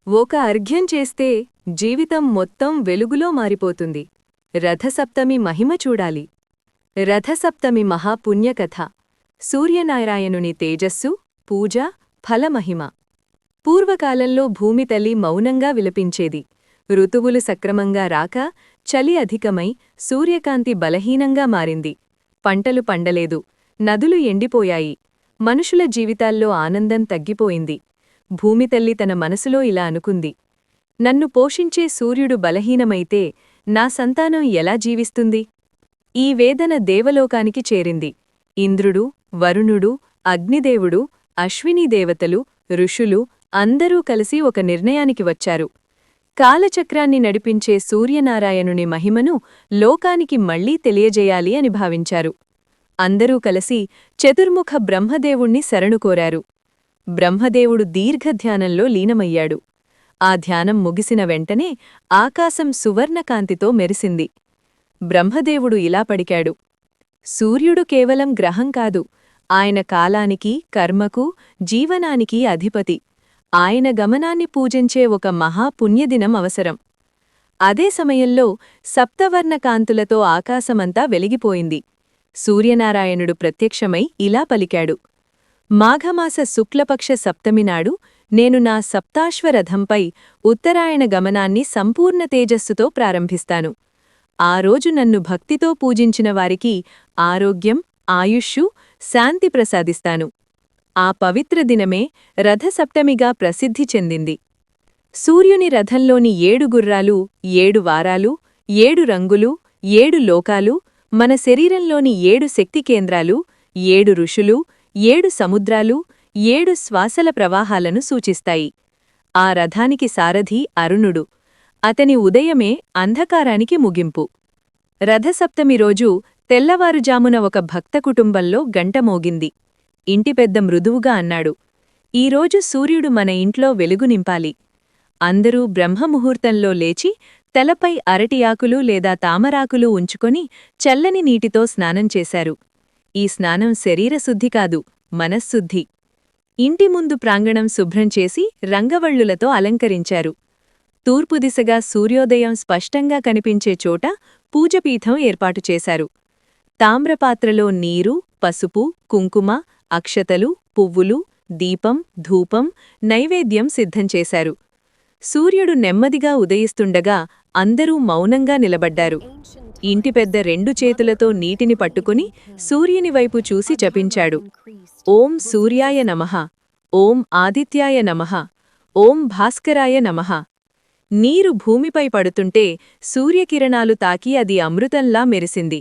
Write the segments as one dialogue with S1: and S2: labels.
S1: ఒక అర్ఘ్యం చేస్తే జీవితం మొత్తం వెలుగులో మారిపోతుంది. రథసప్తమి మహిమ చూడాలి. రథసప్తమి మహాపుణ్యకథ. సూర్యనారాయణుని తేజస్సు, పూజ, ఫలమహిమ. పూర్వకాలంలో భూమితల్లి మౌనంగా విలపించేది. ఋతువులు సక్రమంగా రాక, చలి అధికమై, సూర్యకాంతి బలహీనంగా మారింది. పంటలు పండలేదు, నదులు ఎండిపోయాయి, మనుషుల జీవితాల్లో ఆనందం తగ్గిపోయింది. భూమితల్లి తన మనసులో ఇలా అనుకుంది: నన్ను పోషించే సూర్యుడు బలహీనమైతే నా సంతానం ఎలా జీవిస్తుంది? ఈ వేదన దేవలోకానికి చేరింది. ఇంద్రుడు, వరుణుడు, అగ్నిదేవుడు, అశ్వినీదేవతలు, ఋషులు అందరూ కలిసి ఒక నిర్ణయానికి వచ్చారు. కాలచక్రాన్ని నడిపించే సూర్యనారాయణుని మహిమను లోకానికి మళ్లీ తెలియజేయాలి అని భావించారు. అందరూ కలిసి చతుర్ముఖ బ్రహ్మదేవుణ్ణి శరణు కోరారు. బ్రహ్మదేవుడు దీర్ఘధ్యానంలో లీనమయ్యాడు. ఆ ధ్యానం ముగిసిన వెంటనే ఆకాశం సువర్ణకాంతితో మెరిసింది. బ్రహ్మదేవుడు ఇలా పడికాడు: సూర్యుడు కేవలం గ్రహం కాదు, ఆయన కాలానికి, కర్మకు, జీవనానికి అధిపతి. ఆయన గమనాన్ని పూజించే ఒక మహాపుణ్యదినం అవసరం. అదే సమయంలో సప్తవర్ణకాంతులతో ఆకాశమంతా వెలిగిపోయింది. సూర్యనారాయణుడు ప్రత్యక్షమై ఇలా పలికాడు: మాఘమాస శుక్లపక్ష సప్తమినాడు నేను నా సప్తాశ్వరథంపై ఉత్తరాయణ గమనాన్ని సంపూర్ణ తేజస్సుతో ప్రారంభిస్తాను. ఆ రోజు నన్ను భక్తితో పూజించిన వారికి ఆరోగ్యం, ఆయుష్షు, శాంతి ప్రసాదిస్తాను. ఆ పవిత్ర దినమే రథసప్తమిగా ప్రసిద్ధి చెందింది. సూర్యుని రథంలోని 7 గుర్రాలు, 7 వారాలు, 7 రంగులు, 7 లోకాలు, మన శరీరంలోని 7 శక్తి కేంద్రాలు, 7 ఋషులు, 7 సముద్రాలు, 7 శ్వాసల ప్రవాహాలను సూచిస్తాయి. ఆ రథానికి సారథి అరుణుడు. అతని ఉదయమే అంధకారానికి ముగింపు. రథసప్తమి రోజు తెల్లవారుజామున ఒక భక్త కుటుంబంలో గంట మోగింది. ఇంటి పెద్ద మృదువుగా అన్నాడు: ఈరోజు సూర్యుడు మన ఇంట్లో వెలుగు నింపాలి. అందరూ బ్రహ్మముహూర్తంలో లేచి తలపై అరటి ఆకులు లేదా తామరాకులు ఉంచుకొని చల్లని నీటితో స్నానం చేశారు. ఈ స్నానం శరీరశుద్ధి కాదు, మనశ్శుద్ధి. ఇంటి ముందు ప్రాంగణం శుభ్రం చేసి రంగవళ్లులతో అలంకరించారు. తూర్పు దిశగా సూర్యోదయం స్పష్టంగా కనిపించే చోట పూజపీఠం ఏర్పాటు చేశారు. తామ్రపాత్రలో నీరు, పసుపు, కుంకుమ, అక్షతలు, పువ్వులు, దీపం, ధూపం, నైవేద్యం సిద్ధం చేశారు. సూర్యుడు నెమ్మదిగా ఉదయిస్తుండగా అందరూ మౌనంగా నిలబడ్డారు. ఇంటి పెద్ద 2 చేతులతో నీటిని పట్టుకుని సూర్యుని వైపు చూసి జపించాడు: ఓం సూర్యాయ నమః, ఓం ఆదిత్యాయ నమః, ఓం భాస్కరాయ నమః. నీరు భూమిపై పడుతుంటే సూర్యకిరణాలు తాకి అది అమృతంలా మెరిసింది.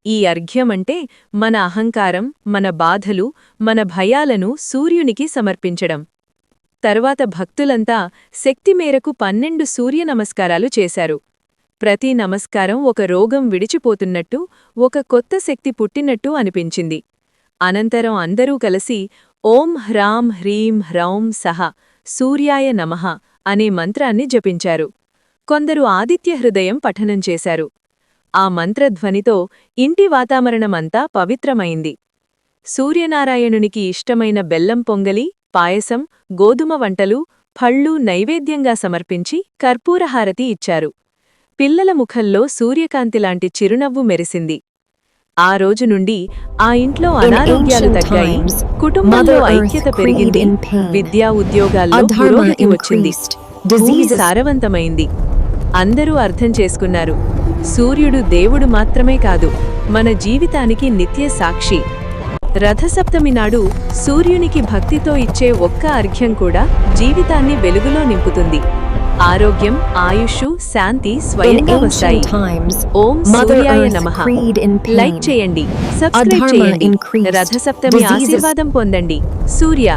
S1: ఈ అర్ఘ్యమంటే మన అహంకారం, మన బాధలు, మన భయాలను సూర్యునికి సమర్పించడం. తరువాత భక్తులంతా శక్తి మేరకు 12 సూర్య నమస్కారాలు చేశారు. ప్రతి నమస్కారం ఒక రోగం విడిచిపోతున్నట్టు, ఒక కొత్త శక్తి పుట్టినట్టు అనిపించింది. అనంతరం అందరూ కలిసి ఓం హ్రాం హ్రీం హ్రౌం సహ సూర్యాయ నమః అనే మంత్రాన్ని జపించారు. కొందరు ఆదిత్య హృదయం పఠనం చేశారు. ఆ మంత్రధ్వనితో ఇంటి వాతావరణమంతా పవిత్రమైంది. సూర్యనారాయణునికి ఇష్టమైన బెల్లం పొంగలి, పాయసం, గోధుమ వంటలు, పళ్ళు నైవేద్యంగా సమర్పించి కర్పూరహారతి ఇచ్చారు. పిల్లల ముఖంలో సూర్యకాంతిలాంటి చిరునవ్వు మెరిసింది. ఆ రోజు నుండి ఆ ఇంట్లో అనారోగ్యాలు తగ్గాయి, కుటుంబంలో ఐక్యత పెరిగింది, విద్యా ఉద్యోగాల్లో పురోగతి వచ్చింది, భూమి సారవంతమైంది. అందరూ అర్థం చేసుకున్నారు: సూర్యుడు దేవుడు మాత్రమే కాదు, మన జీవితానికి నిత్య సాక్షి. రథసప్తమి నాడు సూర్యునికి భక్తితో ఇచ్చే ఒక్క అర్ఘ్యం కూడా జీవితాన్ని వెలుగులో నింపుతుంది. ఆరోగ్యం, ఆయుష్షు, శాంతి స్వయంగా వస్తాయి. ఓం సూర్యాయ నమః. లైక్ చేయండి, సబ్స్క్రైబ్ చేయండి. రథసప్తమి ఆశీర్వాదం పొందండి. సూర్య.